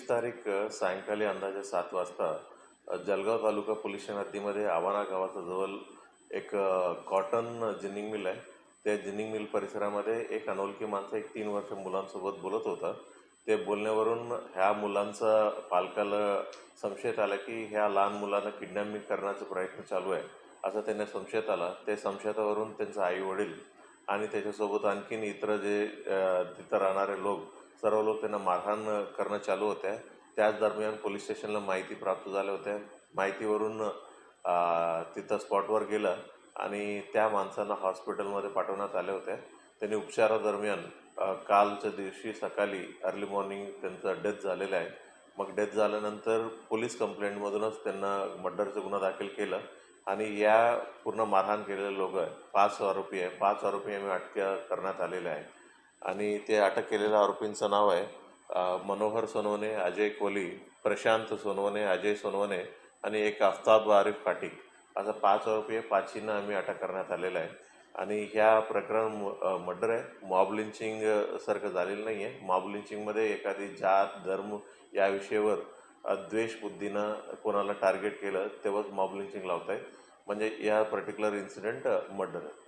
तारीख सायंकाळी अंदाजे 7 वाजता जळगाव तालुका पोलीस स्टेशन हद्दीमध्ये आवाणा गावाच्या जवळ एक कॉटन जिनिंग मिल आहे. त्या जिनिंग मिल परिसरामध्ये एक अनोळखी माणसं एक 3 वर्ष मुलांसोबत बोलत होता. ते बोलण्यावरून ह्या मुलांचा पालकाला संशयात आला की ह्या लहान मुलांना किडनॅपिंग करण्याचा प्रयत्न चालू आहे, असं त्यांना संशयात आला. ते संशयावरून त्यांचे आई वडील आणि त्याच्यासोबत आणखीन इतर जे तिथं राहणारे लोक, सर्व लोक त्यांना मारहाण करणं चालू होत्या. त्याच दरम्यान पोलीस स्टेशनला माहिती प्राप्त झाल्या होत्या. माहितीवरून तिथं स्पॉटवर गेलं आणि त्या माणसांना हॉस्पिटलमध्ये पाठवण्यात आल्या होत्या. त्यांनी उपचारादरम्यान कालच्या दिवशी सकाळी अर्ली मॉर्निंग त्यांचं डेथ झालेलं आहे. मग डेथ झाल्यानंतर पोलीस कंप्लेंटमधूनच त्यांना मर्डरचा गुन्हा दाखल केला आणि या पूर्ण मारहाण केलेले लोक 5 आरोपी आहे. 5 आरोपी आम्ही अटक करण्यात आलेले आहे आणि ते अटक केलेल्या आरोपींचं नाव आहे मनोहर सोनवणे, अजय कोली, प्रशांत सोनवणे, अजय सोनवणे आणि एक आफ्ताब आरिफ फाटिक, असं 5 आरोपी आहे. 5 आम्ही अटक करण्यात आलेलं आहे आणि ह्या प्रकरण मर्डर आहे. मॉब लिंचिंग सारखं झालेलं नाही आहे. मॉब लिंचिंगमध्ये एखादी जात धर्म या विषयावर द्वेषबुद्धीनं कोणाला टार्गेट केलं तेव्हाच मॉब लिंचिंग लावत आहे. म्हणजे या पर्टिक्युलर इन्सिडेंट मर्डर आहे.